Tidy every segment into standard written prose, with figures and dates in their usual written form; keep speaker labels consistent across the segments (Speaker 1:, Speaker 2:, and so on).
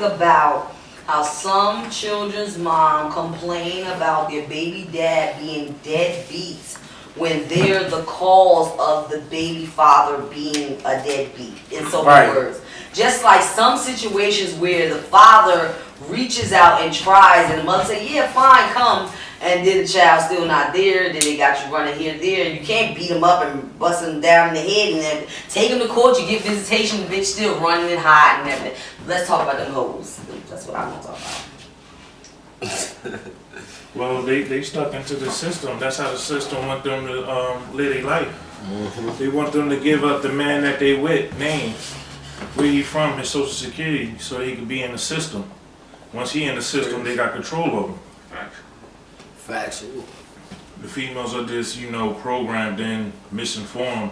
Speaker 1: about how some children's mom complain about their baby dad being deadbeats when they're the cause of the baby father being a deadbeat, in so many words. Just like some situations where the father reaches out and tries and the mother say, yeah, fine, come, and then the child's still not there, then they got you running here and there, and you can't beat them up and bust them down in the head and then take them to court, you get visitation, the bitch still running and hiding and everything. Let's talk about them hoes. That's what I want to talk about.
Speaker 2: Well, they stuck into the system. That's how the system want them to live their life. They want them to give up the man that they with, name, where he from, his social security, so he could be in the system. Once he in the system, they got control of him.
Speaker 3: Factual.
Speaker 2: The females are just, programmed and misinformed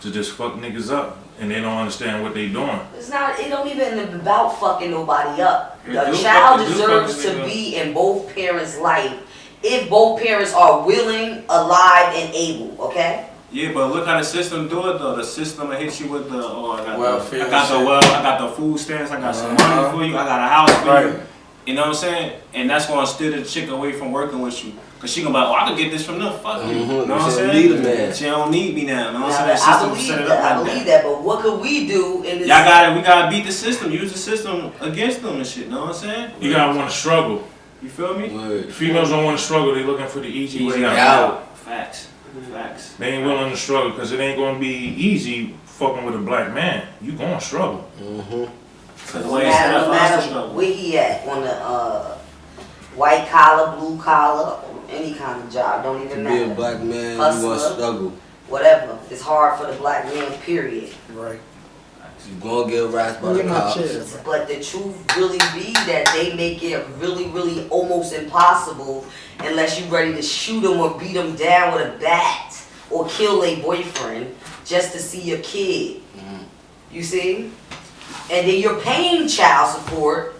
Speaker 2: to just fuck niggas up, and they don't understand what they doing.
Speaker 1: It don't even about fucking nobody up. A child deserves to be in both parents' life if both parents are willing, alive, and able, okay?
Speaker 4: Yeah, but look how the system do it though. The system will hit you with the, I got the food stamps, I got some money for you, I got a house for you. You know what I'm saying? And that's gonna steer the chick away from working with you. Cause she gonna be like, I could get this from them, fuck you. You know what I'm saying?
Speaker 3: Need a man.
Speaker 4: She don't need me now. You know what I'm
Speaker 1: I believe that, but what could we do in this?
Speaker 4: We gotta beat the system, use the system against them and shit, you know what I'm saying?
Speaker 2: You gotta want to struggle.
Speaker 4: You feel me?
Speaker 2: Females don't want to struggle, they looking for the easy way
Speaker 4: out. Facts.
Speaker 2: They ain't willing to struggle because it ain't gonna be easy fucking with a black man. You gonna struggle.
Speaker 1: No matter where he at, on the white collar, blue collar, any kind of job, don't even matter.
Speaker 3: Be a black man,
Speaker 1: Hustler,
Speaker 3: you want to struggle.
Speaker 1: Whatever. It's hard for the black man, period.
Speaker 3: Right. You gonna get harassed by the cops.
Speaker 1: But the truth really be that they make it really, really almost impossible unless you ready to shoot them or beat them down with a bat or kill a boyfriend just to see your kid. You see? And then you're paying child support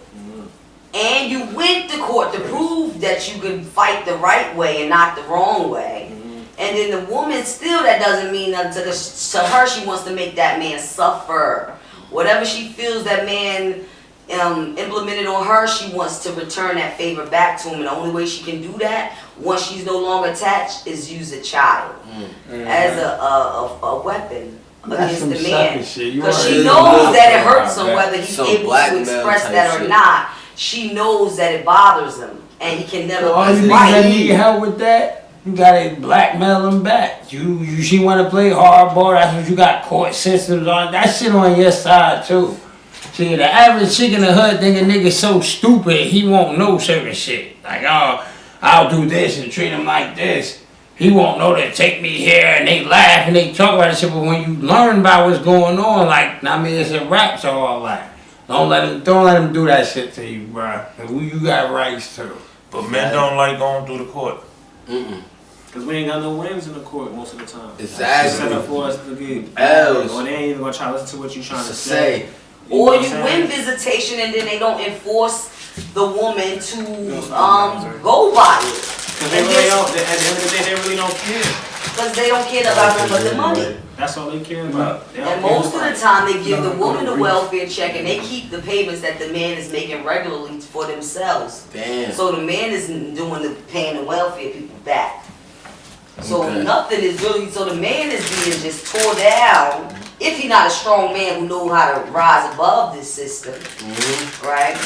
Speaker 1: and you went to court to prove that you can fight the right way and not the wrong way. And then the woman still, that doesn't mean nothing to her. She wants to make that man suffer. Whatever she feels that man implemented on her, she wants to return that favor back to him. And the only way she can do that, once she's no longer attached, is use a child as a weapon against the man. Because she knows that it hurts him whether he's able to express that or not. She knows that it bothers him. And he can never
Speaker 5: all you niggas that need help with that, you gotta blackmail them back. She wanna play hardball, that's what you got court systems on. That shit on your side too. See, the average chick in the hood think a nigga so stupid he won't know certain shit. Like, oh, I'll do this and treat him like this. He won't know to take me here, and they laugh and they talk about this shit, but when you learn about what's going on, like, I mean, it's a rap, so all that. Don't let him do that shit to you, bruh. You got rights too.
Speaker 2: But men don't like going through the court.
Speaker 4: Because we ain't got no wins in the court most of the time.
Speaker 3: Exactly.
Speaker 4: It's set up for us to get
Speaker 3: L's.
Speaker 4: Or they ain't even gonna try to listen to what you trying to say.
Speaker 1: Or you win visitation and then they don't enforce the woman to go by it.
Speaker 4: Because they really don't, at the end of the day, they really don't care.
Speaker 1: Because they don't care about nothing but the money.
Speaker 4: That's all they care about.
Speaker 1: And most of the time they give the woman the welfare check and they keep the payments that the man is making regularly for themselves.
Speaker 3: Damn.
Speaker 1: So the man isn't paying the welfare people back. So nothing is really, so the man is being just tore down if he's not a strong man who knows how to rise above this system. Right?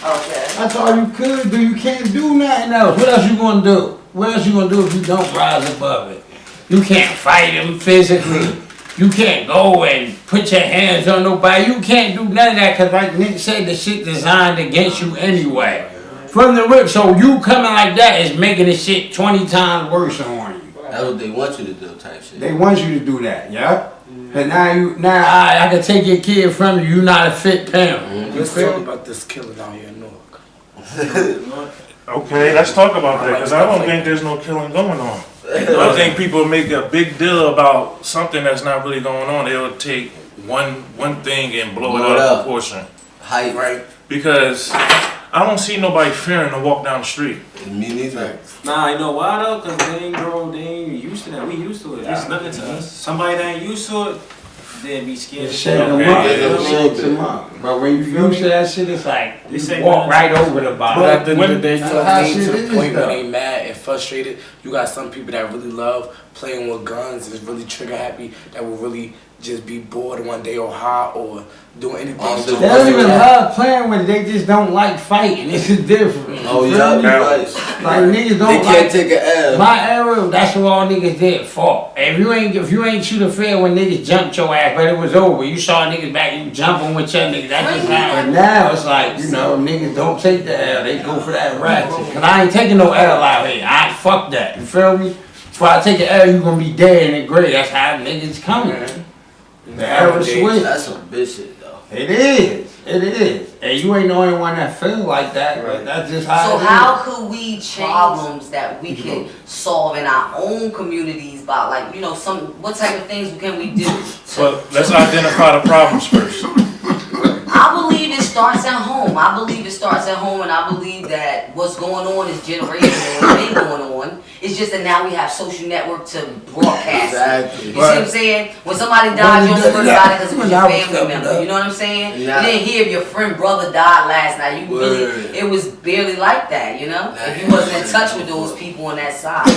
Speaker 1: Okay.
Speaker 5: That's all you could do. You can't do nothing else. What else you gonna do? What else you gonna do if you don't rise above it? You can't fight him physically. You can't go and put your hands on nobody. You can't do none of that because like Nick said, the shit designed against you anyway. From the rip, so you coming like that is making the shit 20 times worse on you.
Speaker 3: That's what they want you to do, type shit.
Speaker 5: They want you to do that, yeah? But now I can take your kid from you, you're not a fit parent.
Speaker 6: Let's talk about this killer down here in Newark.
Speaker 2: Okay, let's talk about that because I don't think there's no killing going on. I think people make a big deal about something that's not really going on. They'll take one thing and blow it out of proportion.
Speaker 3: Hype.
Speaker 2: Right? Because I don't see nobody fearing to walk down the street.
Speaker 3: Me neither.
Speaker 4: Nah, you know why though? Because they ain't used to that. We used to it. It's nothing to us. Somebody that ain't used to it, they'd be scared.
Speaker 5: Set them up. But when you use that shit, it's like you walk right over the bottom.
Speaker 6: But at the end of the day, to the point
Speaker 5: though.
Speaker 6: when they mad and frustrated, you got some people that really love playing with guns and is really trigger happy that will really just be bored one day or hot or doing anything.
Speaker 5: They don't even love playing with it. They just don't like fighting. It's different.
Speaker 3: Oh yeah,
Speaker 5: like niggas don't.
Speaker 3: They can't take an L.
Speaker 5: My era, that's what all niggas did. Fought. If you ain't shoot a fair when niggas jumped your ass, but it was over. You saw niggas back, you jumping with your niggas. That's just how. But now it's like niggas don't take the L. They go for that ratchet. Cause I ain't taking no L out here. I fuck that. You feel me? If I take an L, you gonna be dead in the grave. That's how niggas coming. The era switch.
Speaker 3: That's some bitch shit though.
Speaker 5: It is. And you ain't the only one that feel like that, but that's just how
Speaker 1: So
Speaker 5: it
Speaker 1: how could we problems that we can solve in our own communities by what type of things can we do?
Speaker 2: Well, let's identify the problems first.
Speaker 1: I believe it starts at home. And I believe that what's going on is generational. What's been going on. It's just that now we have social network to broadcast.
Speaker 3: Exactly.
Speaker 1: You see what I'm saying? When somebody dies, you don't heard about it because it was your family member. You know what I'm saying?
Speaker 3: Yeah.
Speaker 1: You didn't hear if your friend brother died last night. It was barely like that, you know? If you wasn't in touch with those people on that side.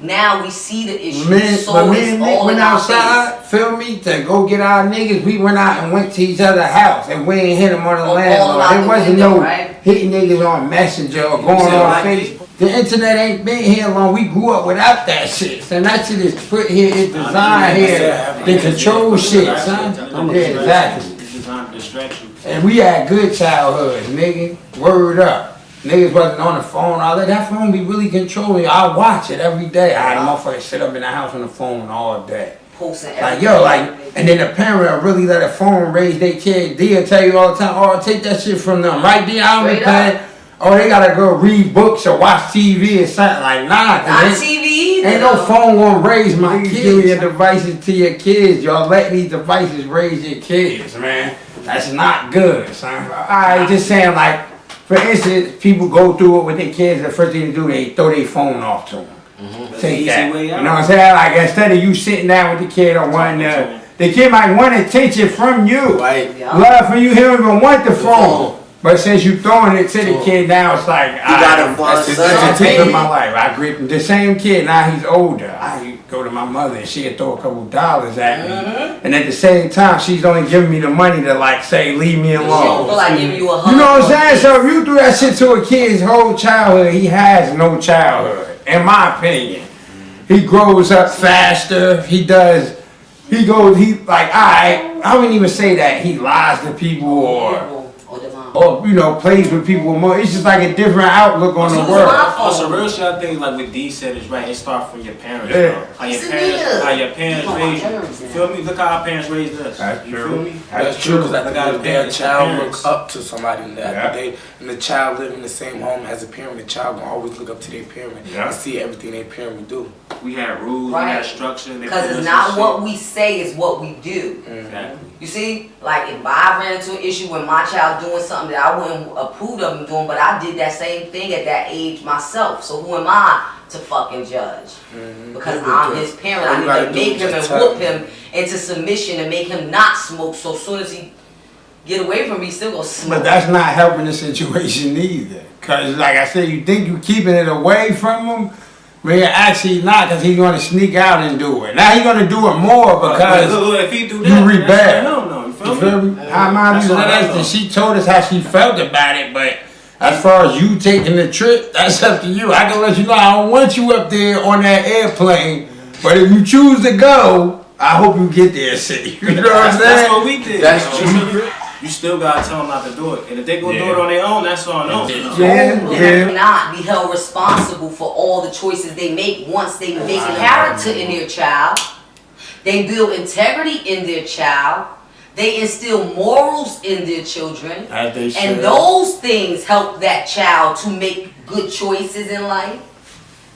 Speaker 1: Now we see the issue.
Speaker 5: But me and Nick went outside, feel me, to go get our niggas. We went out and went to each other's house and we ain't hit them on the landlord. There wasn't no hitting niggas on Messenger or going on Facebook. The internet ain't been here long. We grew up without that shit. And that shit is put here, it's designed here to control shit, son. Yeah, exactly.
Speaker 4: It's designed to distract you.
Speaker 5: And we had good childhoods, nigga. Word up. Niggas wasn't on the phone, all that. That phone be really controlling. I watch it every day. I had a motherfucker sit up in the house on the phone all day. Like, yo, and then the parent will really let a phone raise their kid. They'll tell you all the time, oh, take that shit from them. Right there, I don't be paying. Oh, they gotta go read books or watch TV or something. Like, nah.
Speaker 1: Not TV either.
Speaker 5: Ain't no phone gonna raise my kids. Give your devices to your kids. Y'all let these devices raise your kids, man. That's not good, son. Alright, just saying, like, for instance, people go through it with their kids. The first thing they do, they throw their phone off to them. Take that. You know what I'm saying? Like, instead of you sitting down with the kid or wanting the kid might want attention from you.
Speaker 3: Right.
Speaker 5: Love from you. He don't even want the phone. But since you throwing it to the kid now, it's like, that's the take of my life. I grew up the same kid, now he's older. I go to my mother and she'd throw a couple dollars at me. And at the same time, she's only giving me the money to like say, leave me alone.
Speaker 1: She don't feel like giving you a hug.
Speaker 5: You know what I'm saying? So if you do that shit to a kid's whole childhood, he has no childhood, in my opinion. He grows up faster, I wouldn't even say that he lies to people or plays with people more. It's just like a different outlook on the world.
Speaker 4: Also, real shit, I think like what D said is right. It starts from your parents, bro. How your parents raised you. You feel me? Look how our parents raised us.
Speaker 5: That's
Speaker 4: you
Speaker 5: true.
Speaker 4: feel me?
Speaker 6: That's true, because at the day, a child looks up to somebody in that day. And the child living in the same home as a parent, the child will always look up to their parent and see everything their parent do.
Speaker 4: We had rules, we had structure.
Speaker 1: Because it's not what we say, it's what we do.
Speaker 4: Exactly.
Speaker 1: You see, like if I ran into an issue with my child doing something that I wouldn't approve of him doing, but I did that same thing at that age myself. So who am I to fucking judge? Because I'm his parent. I need to make him and whoop him into submission and make him not smoke. So as soon as he get away from me, he still gonna smoke.
Speaker 5: But that's not helping the situation either. Because like I said, you think you keeping it away from him, but you're actually not, because he's going to sneak out and do it. Now he's going to do it more because
Speaker 4: if he do that,
Speaker 5: you rebel.
Speaker 4: No, you feel me?
Speaker 5: She told us how she felt about it, but as far as you taking the trip, that's up to you. I can let you know I don't want you up there on that airplane, but if you choose to go, I hope you get there safe. You know what I'm saying?
Speaker 4: That's what we did.
Speaker 3: That's true.
Speaker 4: You still gotta tell them not to do it. And if they go do it on their own, that's on them.
Speaker 1: Not be held responsible for all the choices they make once they make character in their child. They build integrity in their child. They instill morals in their children. And those things help that child to make good choices in life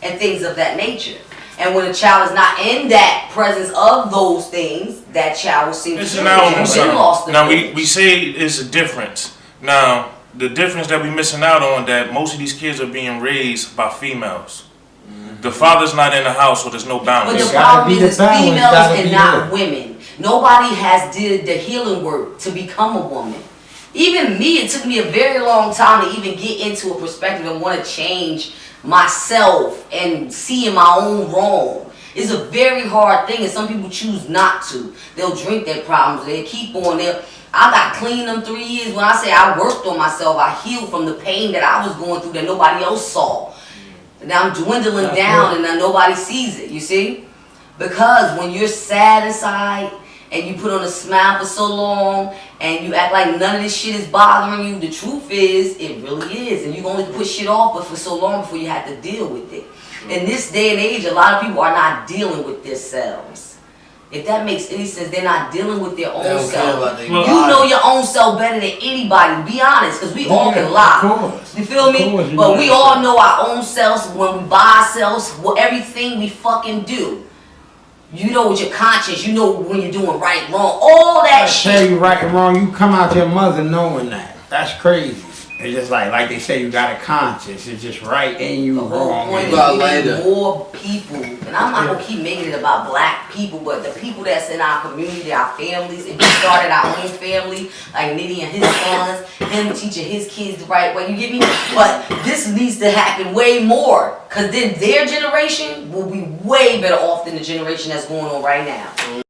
Speaker 1: and things of that nature. And when a child is not in that presence of those things, that child will seem to lost.
Speaker 2: Now we say it's a difference. Now the difference that we're missing out on, that most of these kids are being raised by females. The father's not in the house, so there's no balance.
Speaker 1: But the problem is females and not women. Nobody has did the healing work to become a woman. Even me, it took me a very long time to even get into a perspective and want to change myself and seeing my own wrong. It's a very hard thing, and some people choose not to. They'll drink their problems. They'll keep on there. I got clean them 3 years. When I say I worked on myself, I healed from the pain that I was going through that nobody else saw. And now I'm dwindling down, and now nobody sees it, you see? Because when you're sad inside, and you put on a smile for so long, and you act like none of this shit is bothering you, the truth is, it really is. And you only push shit off but for so long before you have to deal with it. In this day and age, a lot of people are not dealing with themselves. If that makes any sense, they're not dealing with their own self. You know your own self better than anybody, be honest, because we all can lie. You feel me? But we all know our own selves when we buy ourselves, everything we fucking do. You know with your conscience, you know when you're doing right, wrong, all that shit.
Speaker 5: I tell you right and wrong, you come out your mother knowing that. That's crazy. It's just like they say, you got a conscience. It's just right and you wrong.
Speaker 1: More people, and I'm not gonna keep making it about black people, but the people that's in our community, our families. If we started our own family, like Nitty and his sons, him teaching his kids the right way, you get me? But this needs to happen way more, because then their generation will be way better off than the generation that's going on right now.